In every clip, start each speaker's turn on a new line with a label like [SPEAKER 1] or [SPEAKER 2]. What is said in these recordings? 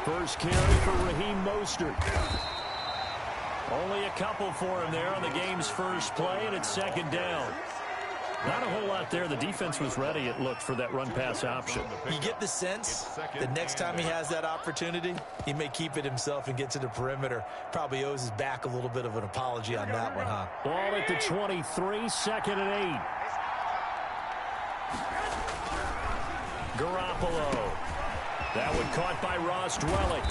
[SPEAKER 1] First carry for Raheem Mostert. Only a couple for him there on the game's first play, and it's second down. Not a whole lot there. The defense was ready, it looked, for that run-pass option.
[SPEAKER 2] You get the sense that next time he has that opportunity, he may keep it himself and get to the perimeter. Probably owes his back a little bit of an apology on that one, huh?
[SPEAKER 1] Ball at the 23, second and 8. Garoppolo. That one caught by Ross Dwelling.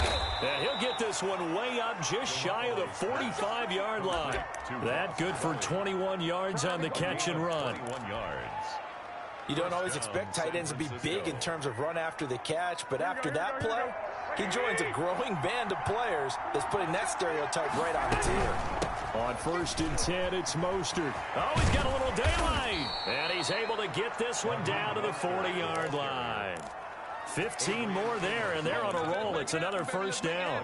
[SPEAKER 1] And he'll get this one way up just shy of the 45-yard line. That good for 21 yards on the catch and run.
[SPEAKER 2] You don't always expect tight ends to be big in terms of run after the catch, but after that play, he joins a growing band of players that's putting that stereotype right on its ear.
[SPEAKER 1] On first and 10, it's Mostert. Oh, he's got a little daylight. And he's able to get this one down to the 40-yard line. 15 more there, and they're on a roll. It's another first down.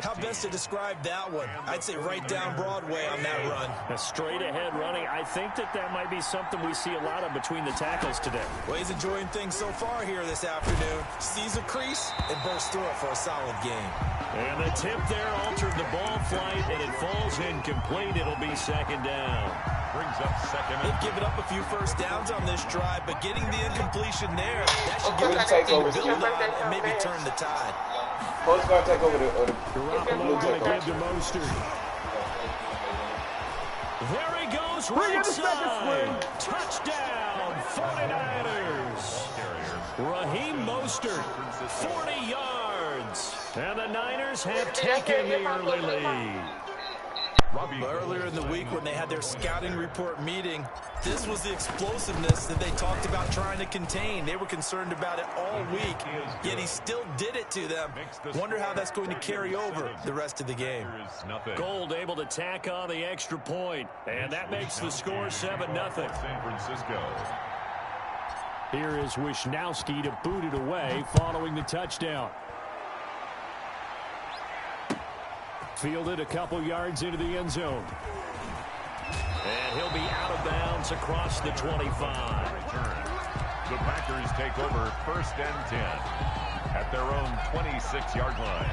[SPEAKER 2] How best to describe that one? I'd say right down Broadway on that run.
[SPEAKER 1] A straight-ahead running. I think that might be something we see a lot of between the tackles today.
[SPEAKER 2] Well, he's enjoying things so far here this afternoon. Sees a crease and bursts through it for a solid game.
[SPEAKER 1] And the tip there altered the ball flight, and it falls incomplete. It'll be second down.
[SPEAKER 3] Brings up second.
[SPEAKER 2] They've given up a few first downs on this drive, but getting the incompletion there, that should give them something to build on and maybe turn the tide.
[SPEAKER 4] Bo's going to take over the
[SPEAKER 1] Garoppolo going to give to Mostert. There he goes, right side. Touchdown, 49ers. Raheem Mostert, 40 yards. And the Niners have taken the early lead.
[SPEAKER 2] Earlier in the week when they had their scouting report meeting, this was the explosiveness that they talked about trying to contain. They were concerned about it all week, yet he still did it to them. Wonder how that's going to carry over the rest of the game.
[SPEAKER 1] Gold able to tack on the extra point, and that makes the score 7-0.
[SPEAKER 3] San Francisco.
[SPEAKER 1] Here is Wisnowski to boot it away following the touchdown. Fielded a couple yards into the end zone. And he'll be out of bounds across the 25.
[SPEAKER 3] The Packers take over first and 10 at their own 26-yard line.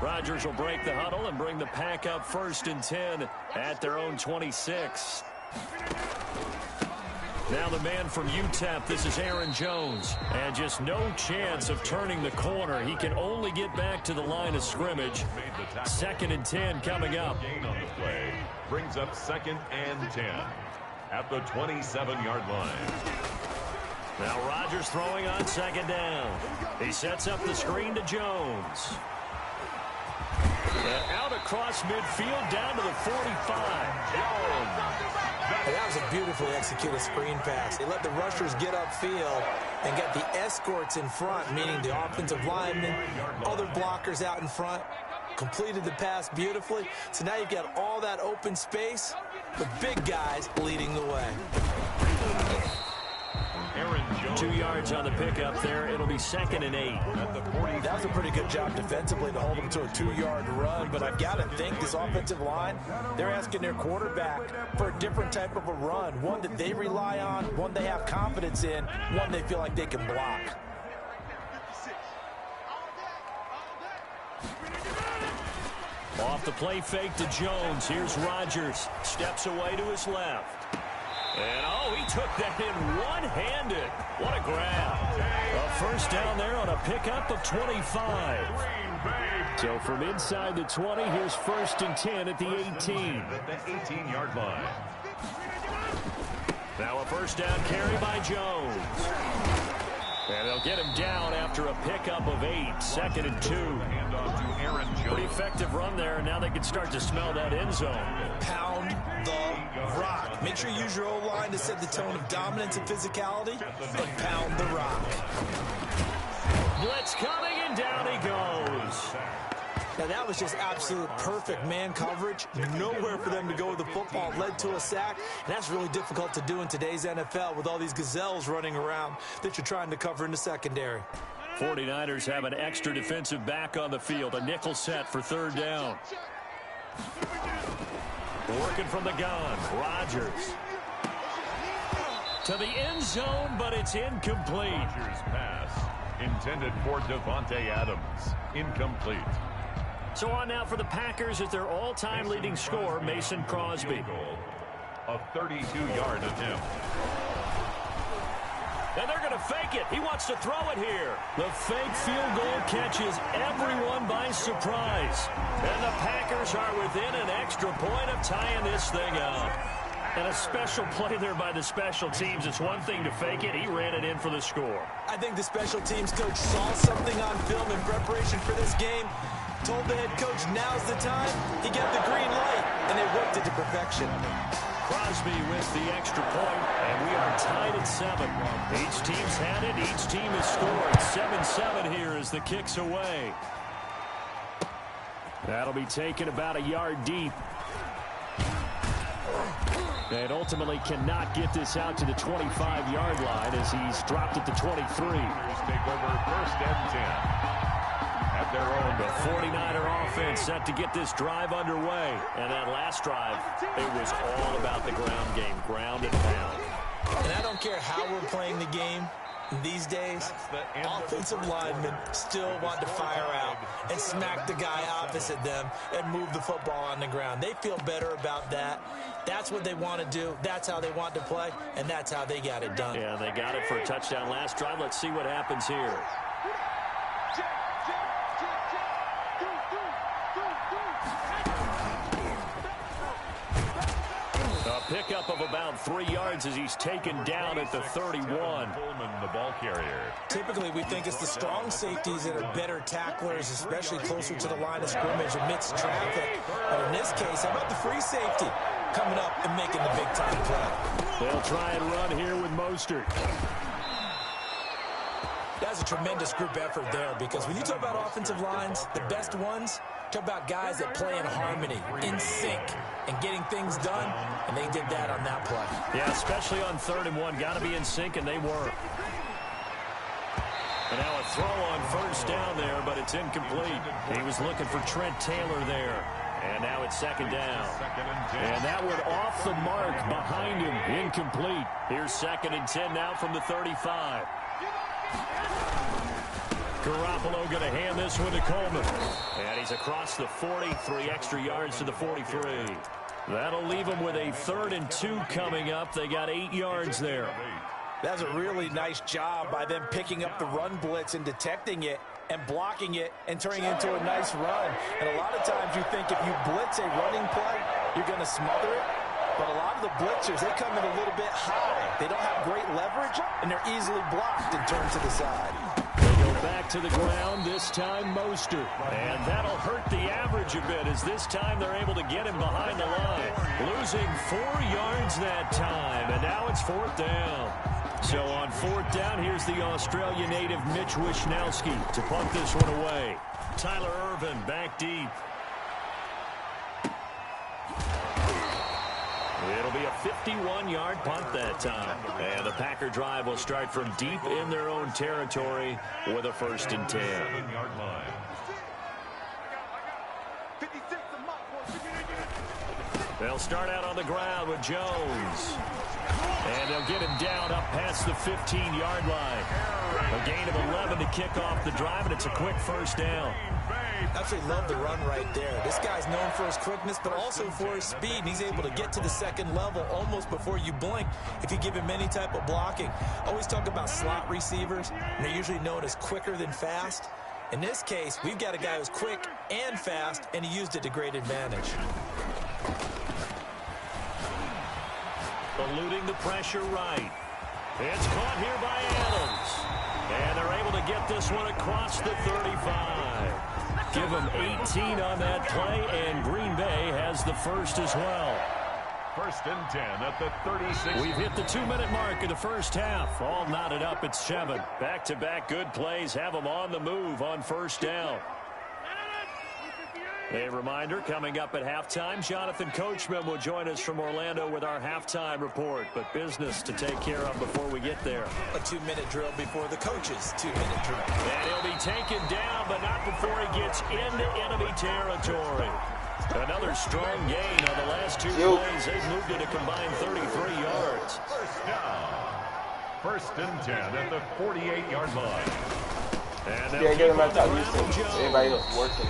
[SPEAKER 1] Rodgers will break the huddle and bring the pack up first and 10 at their own 26. Now the man from UTEP, this is Aaron Jones. And just no chance of turning the corner. He can only get back to the line of scrimmage. Second and 10 coming up.
[SPEAKER 3] Gain on the play brings up second and 10 at the 27-yard line.
[SPEAKER 1] Now Rodgers throwing on second down. He sets up the screen to Jones. And out across midfield down to the 45. Jones.
[SPEAKER 2] That was a beautifully executed screen pass. They let the rushers get upfield and get the escorts in front, meaning the offensive linemen, other blockers out in front. Completed the pass beautifully. So now you've got all that open space, the big guys leading the way.
[SPEAKER 1] 2 yards on the pickup there. It'll be second and 8.
[SPEAKER 2] That was a pretty good job defensively to hold them to a 2-yard run, but I've got to think this offensive line, they're asking their quarterback for a different type of a run, one that they rely on, one they have confidence in, one they feel like they can block.
[SPEAKER 1] Off the play fake to Jones. Here's Rodgers. Steps away to his left. And, oh, he took that in one-handed. What a grab. A first down there on a pickup of 25. So from inside the 20, here's first and 10 at the 18.
[SPEAKER 3] At the 18-yard line.
[SPEAKER 1] Now a first down carry by Jones. And they'll get him down after a pickup of 8. Second and 2.
[SPEAKER 3] Hand off to Aaron Jones.
[SPEAKER 1] Pretty effective run there, and now they can start to smell that end zone.
[SPEAKER 2] Pound the rock. Make sure you use your O-line to set the tone of dominance and physicality, but pound the rock.
[SPEAKER 1] Blitz coming, and down he goes.
[SPEAKER 2] Now that was just absolute perfect man coverage. Nowhere for them to go with the football. Led to a sack, and that's really difficult to do in today's NFL with all these gazelles running around that you're trying to cover in the secondary.
[SPEAKER 1] 49ers have an extra defensive back on the field. A nickel set for third down. Working from the gun. Rodgers. To the end zone, but it's incomplete.
[SPEAKER 3] Rodgers pass intended for Devontae Adams. Incomplete.
[SPEAKER 1] So on now for the Packers at their all-time leading scorer, Mason Crosby.
[SPEAKER 3] A 32-yard attempt.
[SPEAKER 1] And they're going to fake it. He wants to throw it here. The fake field goal catches everyone by surprise. And the Packers are within an extra point of tying this thing up. And a special play there by the special teams. It's one thing to fake it. He ran it in for the score.
[SPEAKER 2] I think the special teams coach saw something on film in preparation for this game, told the head coach now's the time. He got the green light, and they worked it to perfection.
[SPEAKER 1] Crosby with the extra point, and we are tied at 7. Each team's had it. Each team has scored. 7-7 here as the kick's away. That'll be taken about a yard deep. And ultimately cannot get this out to the 25-yard line as he's dropped at the 23.
[SPEAKER 3] Take over first and 10. At their own.
[SPEAKER 1] The 49er offense set to get this drive underway. And that last drive, it was all about the ground game, ground and pound.
[SPEAKER 2] And I don't care how we're playing the game these days, offensive linemen still want to fire out and smack the guy opposite them and move the football on the ground. They feel better about that. That's what they want to do. That's how they want to play, and that's how they got it done.
[SPEAKER 1] Yeah, they got it for a touchdown last drive. Let's see what happens here. Pickup of about 3 yards as he's taken down at the 31.
[SPEAKER 3] Coleman, the ball carrier.
[SPEAKER 2] Typically, we think it's the strong safeties that are better tacklers, especially closer to the line of scrimmage amidst traffic. But in this case, how about the free safety coming up and making the big-time play?
[SPEAKER 1] They'll try and run here with Mostert.
[SPEAKER 2] That's a tremendous group effort there, because when you talk about offensive lines, the best ones, talk about guys that play in harmony, in sync, and getting things done, and they did that on that play.
[SPEAKER 1] Yeah, especially on 3rd and 1. Got to be in sync, and they were. And now a throw on first down there, but it's incomplete. He was looking for Trent Taylor there. And now it's 2nd down. And that one off the mark behind him. Incomplete. Here's 2nd and 10 now from the 35. Garoppolo going to hand this one to Coleman. And he's across the 40, 3 extra yards to the 43. That'll leave him with a 3rd and 2 coming up. They got 8 yards there.
[SPEAKER 2] That's a really nice job by them picking up the run blitz and detecting it and blocking it and turning it into a nice run. And a lot of times you think if you blitz a running play, you're going to smother it. But a lot of the blitzers, they come in a little bit high. They don't have great leverage, and they're easily blocked and turned to the side.
[SPEAKER 1] They go back to the ground, this time Mostert. And that'll hurt the average a bit as this time they're able to get him behind the line. Losing 4 yards that time, and now it's 4th down. So on 4th down, here's the Australia native Mitch Wishnowsky to punt this one away. Tyler Ervin back deep. It'll be a 51-yard punt that time. And the Packer drive will start from deep in their own territory with a 1st and 10.
[SPEAKER 3] 7-yard line.
[SPEAKER 1] They'll start out on the ground with Jones. And they'll get him down up past the 15-yard line. A gain of 11 to kick off the drive, and it's a quick 1st down.
[SPEAKER 2] Absolutely love the run right there. This guy's known for his quickness, but also for his speed. And he's able to get to the 2nd level almost before you blink if you give him any type of blocking. Always talk about slot receivers, and they're usually known as quicker than fast. In this case, we've got a guy who's quick and fast, and he used it to great advantage.
[SPEAKER 1] Eluding the pressure right. It's caught here by Adams. And they're able to get this one across the 35. Give them 18 on that play, and Green Bay has the 1st as well.
[SPEAKER 3] 1st and 10 at the 36.
[SPEAKER 1] We've hit the 2-minute mark of the 1st half. All knotted up at 7. Back-to-back good plays have them on the move on 1st down. A reminder, coming up at halftime, Jonathan Coachman will join us from Orlando with our halftime report. But business to take care of before we get there.
[SPEAKER 2] A 2-minute drill before the coach's 2-minute drill.
[SPEAKER 1] And he'll be taken down, but not before he gets into enemy territory. Another strong gain on the last 2 plays. They've moved it a combined 33 yards.
[SPEAKER 3] 1st down. 1st and 10 at the 48-yard line.
[SPEAKER 1] And
[SPEAKER 4] Yeah, get him out top. Everybody else working.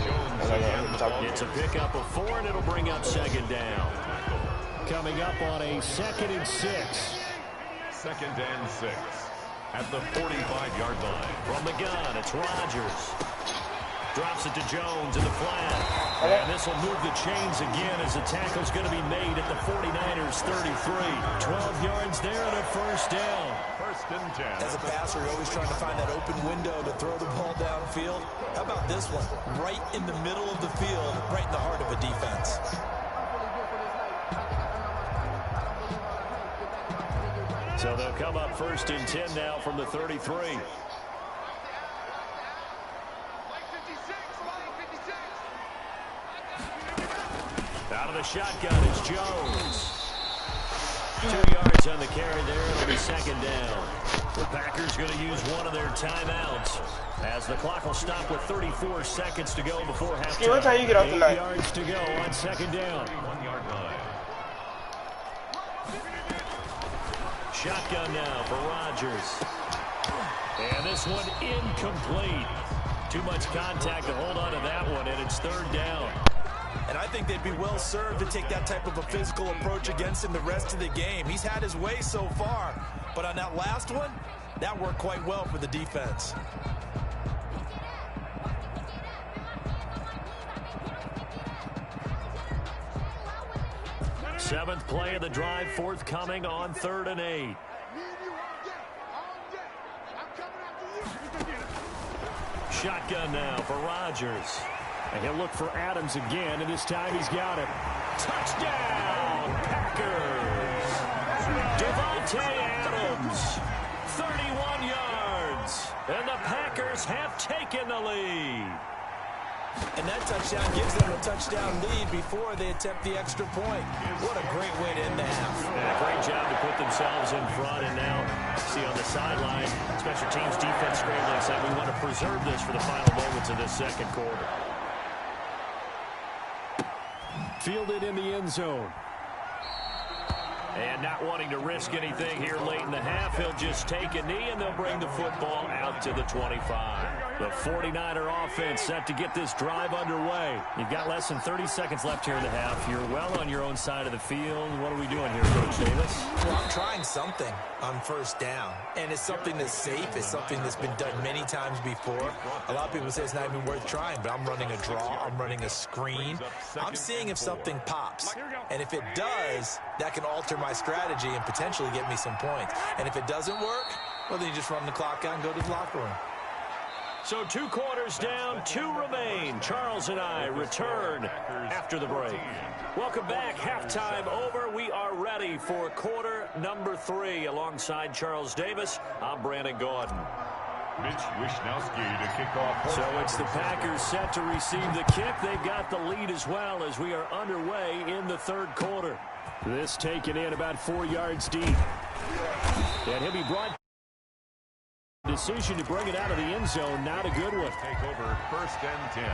[SPEAKER 1] It's a pickup of 4, and it'll bring up second down. Coming up on a 2nd and 6.
[SPEAKER 3] 2nd and 6 at the 45-yard line.
[SPEAKER 1] From the gun, it's Rodgers. Drops it to Jones in the flat. And this will move the chains again as the tackle's going to be made at the 49ers 33. 12 yards there and a first down.
[SPEAKER 3] 1st and 10.
[SPEAKER 2] As a passer, you're always trying to find that open window to throw the ball downfield. How about this one? Right in the middle of the field, right in the heart of a defense.
[SPEAKER 1] So they'll come up 1st and 10 now from the 33. Out of the shotgun is Jones. 2 yards on the carry there. It'll be 2nd down. The Packers going to use one of their timeouts as the clock will stop with 34 seconds to go before halftime.
[SPEAKER 4] What time you get off tonight?
[SPEAKER 1] 8 yards to go on 2nd down.
[SPEAKER 3] 1-yard line.
[SPEAKER 1] Shotgun now for Rodgers. And this one incomplete. Too much contact to hold on to that one, and it's 3rd down.
[SPEAKER 2] And I think they'd be well served to take that type of a physical approach against him the rest of the game. He's had his way so far, but on that last one, that worked quite well for the defense.
[SPEAKER 1] Seventh play of the drive forthcoming on 3rd and 8. Shotgun now for Rodgers. And he'll look for Adams again, and this time he's got it. Touchdown, Packers! Devontae Adams, 31 yards. And the Packers have taken the lead.
[SPEAKER 2] And that touchdown gives them a touchdown lead before they attempt the extra point. What a great way to end the half.
[SPEAKER 1] Yeah, great job to put themselves in front. And now, see on the sideline, special teams defense scrambling said we want to preserve this for the final moments of this 2nd quarter. Fielded in the end zone. And not wanting to risk anything here late in the half, he'll just take a knee, and they'll bring the football out to the 25. The 49er offense set to get this drive underway. You've got less than 30 seconds left here in the half. You're well on your own side of the field. What are we doing here, Coach Davis?
[SPEAKER 2] Well, I'm trying something on 1st down, and it's something that's safe. It's something that's been done many times before. A lot of people say it's not even worth trying, but I'm running a draw. I'm running a screen. I'm seeing if something pops, and if it does, that can alter my strategy and potentially get me some points. And if it doesn't work, well, then you just run the clock out and go to the locker room.
[SPEAKER 1] So 2 quarters down, 2 remain. Charles and I return after the break. Welcome back. Halftime over. We are ready for quarter number 3. Alongside Charles Davis, I'm Brandon Gaudin.
[SPEAKER 3] Mitch Wishnowsky to kick off.
[SPEAKER 1] So it's the Packers set to receive the kick. They've got the lead as well as we are underway in the 3rd quarter. This taken in about 4 yards deep. And he'll be brought. Decision to bring it out of the end zone, not a good one.
[SPEAKER 3] Take over 1st and 10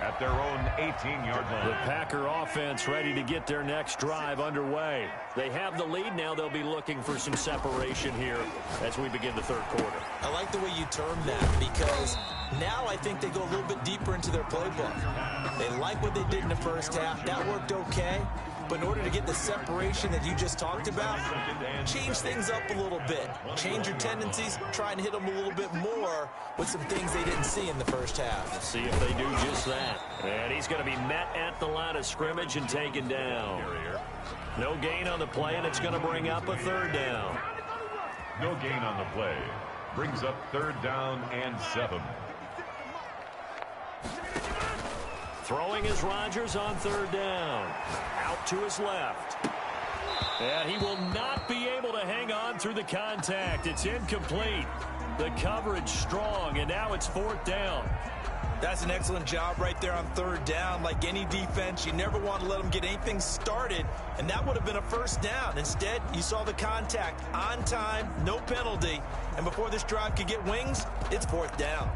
[SPEAKER 3] at their own 18-yard line.
[SPEAKER 1] The Packer offense ready to get their next drive underway. They have the lead now. They'll be looking for some separation here as we begin the 3rd quarter.
[SPEAKER 2] I like the way you term that, because now I think they go a little bit deeper into their playbook. They like what they did in the 1st half. That worked okay. But in order to get the separation that you just talked about, change things up a little bit. Change your tendencies, try and hit them a little bit more with some things they didn't see in the 1st half.
[SPEAKER 1] Let's see if they do just that. And he's going to be met at the line of scrimmage and taken down. No gain on the play, and it's going to bring up a 3rd down.
[SPEAKER 3] No gain on the play. Brings up 3rd down and 7.
[SPEAKER 1] Throwing is Rodgers on 3rd down. Out to his left. And he will not be able to hang on through the contact. It's incomplete. The coverage strong, and now it's 4th down.
[SPEAKER 2] That's an excellent job right there on 3rd down. Like any defense, you never want to let them get anything started, and that would have been a 1st down. Instead, you saw the contact on time, no penalty, and before this drive could get wings, it's 4th down.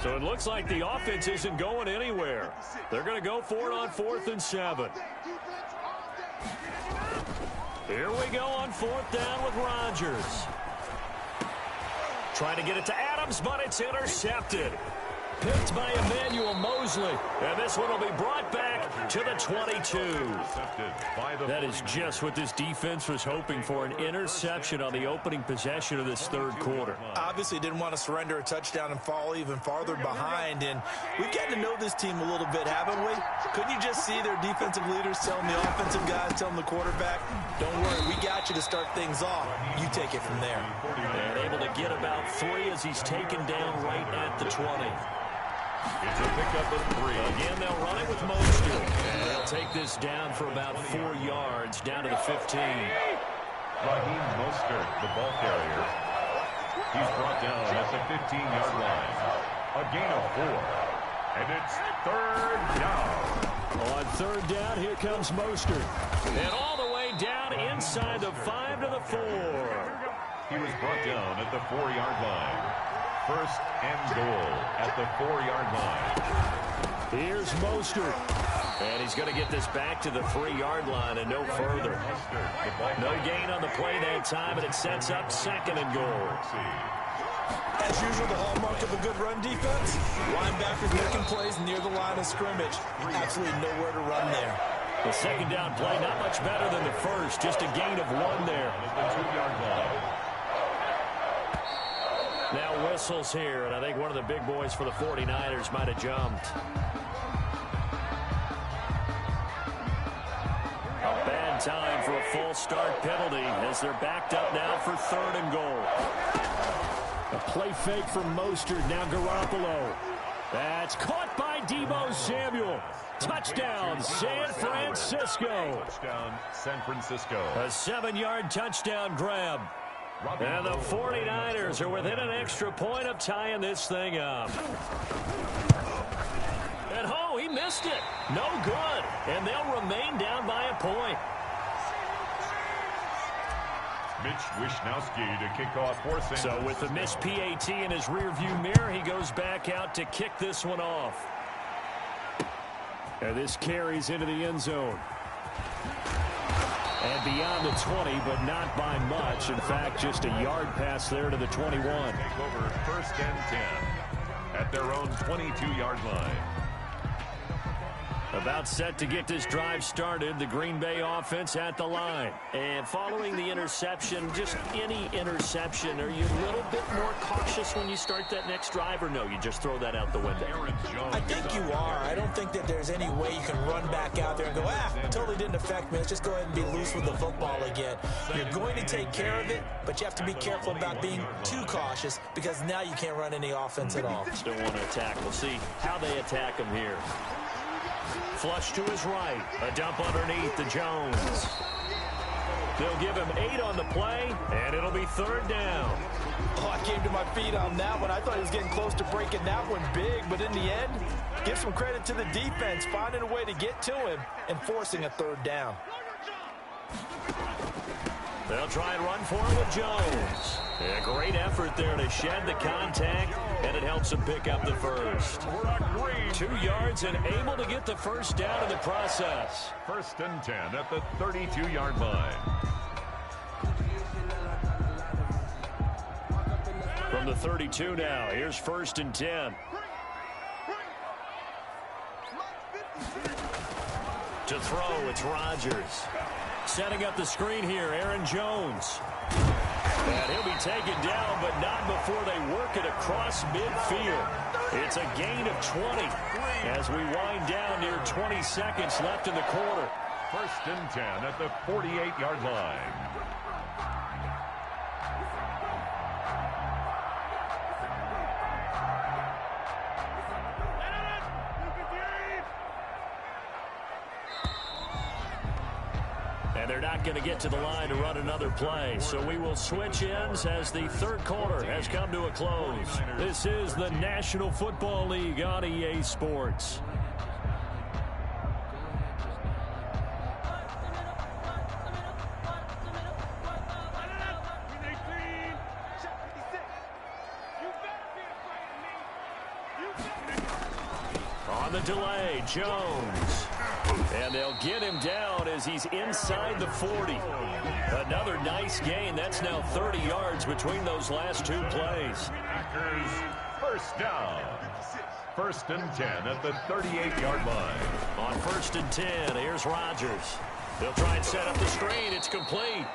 [SPEAKER 1] So it looks like the offense isn't going anywhere. They're going to go for it on 4th and 7. Here we go on 4th down with Rodgers. Trying to get it to Adams, but it's intercepted. Picked by Emmanuel Mosley. And this one will be brought back to the 22. That is just what this defense was hoping for, an interception on the opening possession of this third quarter.
[SPEAKER 2] Obviously didn't want to surrender a touchdown and fall even farther behind. And we've gotten to know this team a little bit, haven't we? Couldn't you just see their defensive leaders telling the offensive guys, telling the quarterback, don't worry, we got you to start things off. You take it from there.
[SPEAKER 1] And able to get about 3 as he's taken down right at the 20.
[SPEAKER 3] It's a pickup of 3.
[SPEAKER 1] Again, they'll run it with Mostert. And they'll take this down for about 4 yards, down to the 15.
[SPEAKER 3] Raheem Mostert, the ball carrier. He's brought down at the 15-yard line. A gain of 4. And it's third down.
[SPEAKER 1] On third down, here comes Mostert. And all the way down inside the 5 to the 4.
[SPEAKER 3] He was brought down at the 4-yard line. First and goal at the 4-yard line.
[SPEAKER 1] Here's Mostert. And he's going to get this back to the 3-yard line and no further. No gain on the play that time, and it sets up second and goal.
[SPEAKER 2] As usual, the hallmark of a good run defense, linebackers making plays near the line of scrimmage. Absolutely nowhere to run there.
[SPEAKER 1] The second down play, not much better than the first, just a gain of 1 there.
[SPEAKER 3] The 2-yard line.
[SPEAKER 1] Now whistles here, and I think one of the big boys for the 49ers might have jumped. A bad time for a false start penalty as they're backed up now for third and goal. A play fake from Mostert, now Garoppolo. That's caught by Deebo Samuel. Touchdown, San Francisco.
[SPEAKER 3] Touchdown, San Francisco.
[SPEAKER 1] A 7-yard touchdown grab. And the 49ers are within an extra point of tying this thing up. And he missed it. No good. And they'll remain down by a point.
[SPEAKER 3] Mitch Wishnowsky to kick off for San Francisco.
[SPEAKER 1] So with the missed PAT in his rearview mirror, he goes back out to kick this one off. And this carries into the end zone. And beyond the 20, but not by much. In fact, just a yard pass there to the 21.
[SPEAKER 3] Take over first and 10 at their own 22-yard line.
[SPEAKER 1] About set to get this drive started, the Green Bay offense at the line. And following the interception, just any interception, are you a little bit more cautious when you start that next drive, or no, you just throw that out the window?
[SPEAKER 2] I think you are. I don't think that there's any way you can run back out there and go, totally didn't affect me. Let's just go ahead and be loose with the football again. You're going to take care of it, but you have to be careful about being too cautious because now you can't run any offense at all.
[SPEAKER 1] Still want to attack. We'll see how they attack him here. Flush to his right. A dump underneath to Jones. They'll give him 8 on the play, and it'll be third down.
[SPEAKER 2] Oh, I came to my feet on that one. I thought he was getting close to breaking that one big, but in the end, give some credit to the defense, finding a way to get to him and forcing a third down.
[SPEAKER 1] They'll try and run for it with Jones. A great effort there to shed the contact, and it helps him pick up the first. 2 yards and able to get the first down in the process.
[SPEAKER 3] First and 10 at the 32-yard line.
[SPEAKER 1] From the 32 now, here's first and 10. To throw, it's Rodgers. Setting up the screen here, Aaron Jones. And he'll be taken down, but not before they work it across midfield. It's a gain of 20 as we wind down near 20 seconds left in the quarter.
[SPEAKER 3] First and 10 at the 48-yard line.
[SPEAKER 1] They're not going to get to the line to run another play, so we will switch ends as the third quarter has come to a close. This is the National Football League on EA Sports. On the delay, Jones. And they'll get him down as he's inside the 40. Another nice gain. That's now 30 yards between those last two plays.
[SPEAKER 3] Packers first down. 1st and 10 at the 38-yard line.
[SPEAKER 1] On 1st and 10, here's Rodgers. They'll try and set up the screen. It's complete.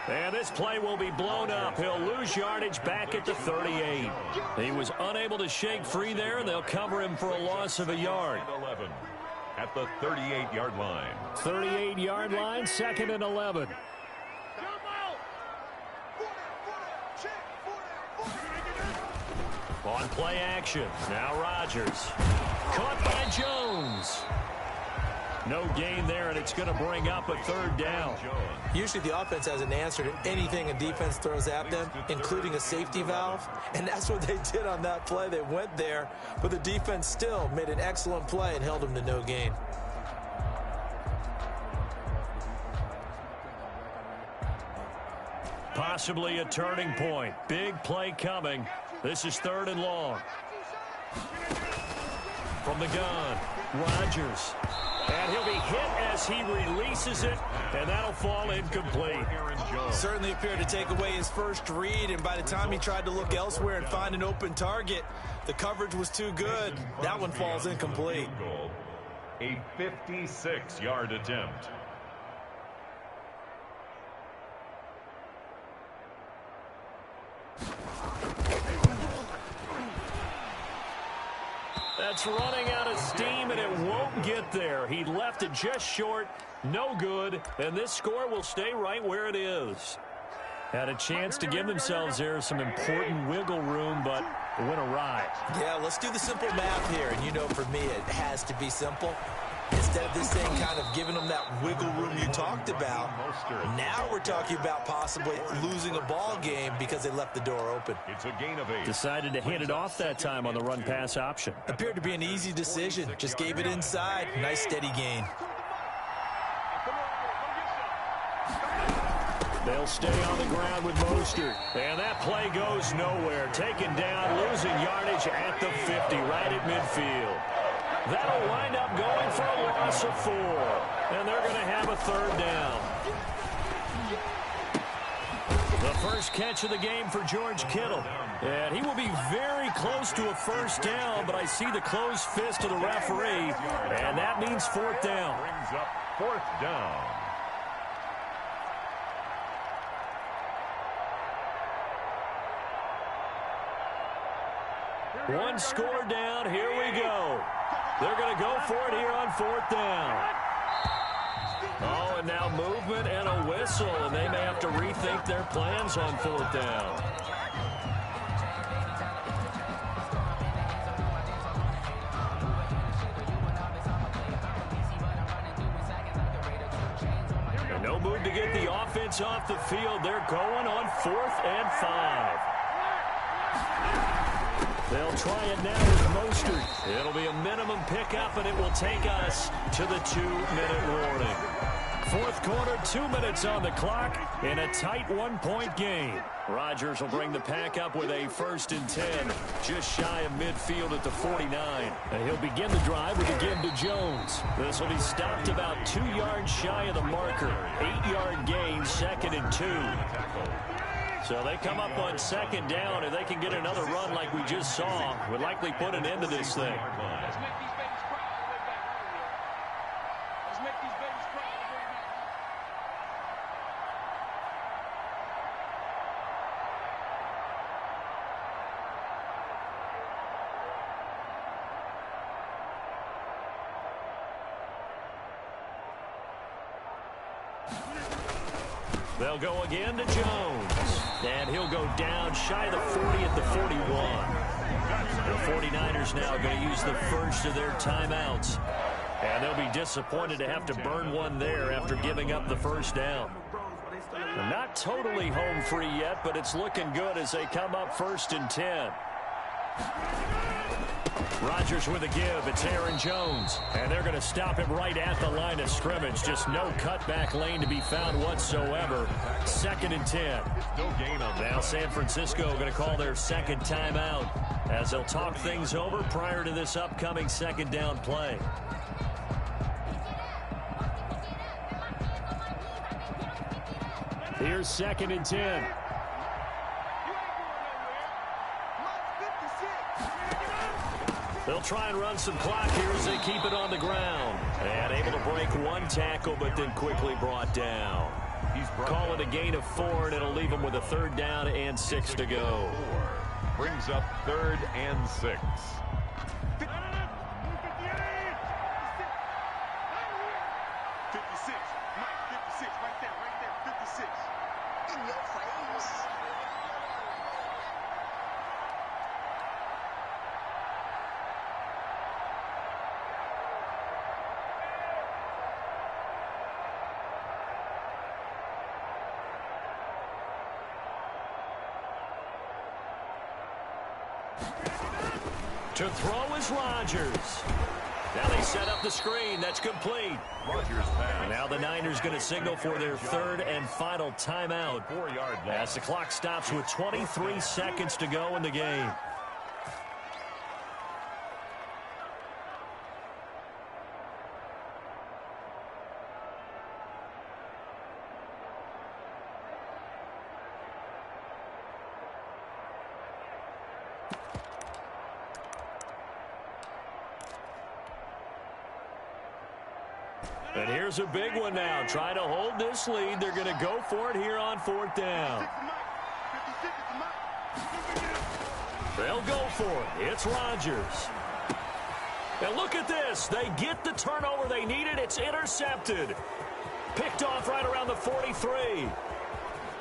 [SPEAKER 1] And this play will be blown up. He'll lose yardage back at the 38. He was unable to shake free there, and they'll cover him for a loss of a yard.
[SPEAKER 3] 11 at the 38-yard line.
[SPEAKER 1] 38-yard line, 2nd and 11. On play action, now Rodgers. Caught by Jones. No gain there, and it's going to bring up a 3rd down.
[SPEAKER 2] Usually the offense has an answer to anything a defense throws at them, including a safety valve. And that's what they did on that play. They went there, but the defense still made an excellent play and held them to no gain.
[SPEAKER 1] Possibly a turning point. Big play coming. This is 3rd and long. From the gun, Rodgers. And he'll be hit as he releases it, and that'll fall incomplete.
[SPEAKER 2] Certainly appeared to take away his first read, and by the time he tried to look elsewhere and find an open target, the coverage was too good. That one falls incomplete.
[SPEAKER 3] A 56-yard attempt.
[SPEAKER 1] That's running out of steam, and it won't get there. He left it just short, no good, and this score will stay right where it is. Had a chance to give themselves there some important wiggle room, but it went awry.
[SPEAKER 2] Yeah, let's do the simple math here, and you know for me it has to be simple. Instead of this thing kind of giving them that wiggle room you talked about, now we're talking about possibly losing a ball game because they left the door open.
[SPEAKER 3] It's a gain of 8.
[SPEAKER 1] Decided to hand it off that time on the run-pass option.
[SPEAKER 2] Appeared to be an easy decision. Just gave it inside. Nice steady gain.
[SPEAKER 1] They'll stay on the ground with Mostert. And that play goes nowhere. Taken down, losing yardage at the 50, right at midfield. That'll wind up going for a loss of 4. And they're going to have a 3rd down. The first catch of the game for George Kittle. And he will be very close to a 1st down, but I see the closed fist of the referee. And that means 4th down.
[SPEAKER 3] Brings up 4th down.
[SPEAKER 1] One score down. Here we go. They're going to go for it here on 4th down. Oh, and now movement and a whistle, and they may have to rethink their plans on 4th down. And no move to get the offense off the field. They're going on 4th and 5. They'll try it now with Mostert. It'll be a minimum pickup, and it will take us to the 2-minute warning. 4th quarter, 2 minutes on the clock in a tight 1-point game. Rodgers will bring the pack up with a 1st and 10, just shy of midfield at the 49. And he'll begin the drive with a give to Jones. This will be stopped about 2 yards shy of the marker. 8-yard gain, 2nd and 2. So they come up on 2nd down, and they can get another run like we just saw. Would likely put an end to this thing. They'll go again to Jones. And he'll go down shy of the 40 at the 41. The 49ers now going to use the first of their timeouts. And they'll be disappointed to have to burn one there after giving up the 1st down. They're not totally home free yet, but it's looking good as they come up 1st and 10. Rodgers with a give. It's Aaron Jones. And they're going to stop him right at the line of scrimmage. Just no cutback lane to be found whatsoever. 2nd and 10.
[SPEAKER 3] No gain on that.
[SPEAKER 1] Now San Francisco going to call their 2nd timeout as they'll talk things over prior to this upcoming 2nd down play. Here's 2nd and 10. They'll try and run some clock here as they keep it on the ground. And able to break one tackle, but then quickly brought down. Call it a gain of 4, and it'll leave them with a 3rd down and 6 to go.
[SPEAKER 3] Brings up 3rd and 6.
[SPEAKER 1] To throw is Rodgers. Now they set up the screen. That's complete.
[SPEAKER 3] Rodgers pass.
[SPEAKER 1] Now the Niners going to signal for their 3rd and final timeout.
[SPEAKER 3] 4-yard line.
[SPEAKER 1] As the clock stops with 23 seconds to go in the game. And here's a big one now. Trying to hold this lead. They're going to go for it here on 4th down. They'll go for it. It's Rodgers. And look at this. They get the turnover they needed. It's intercepted. Picked off right around the 43.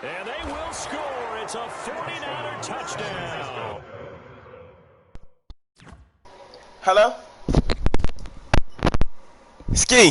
[SPEAKER 1] And they will score. It's a 49er touchdown.
[SPEAKER 4] Hello?
[SPEAKER 5] Ski.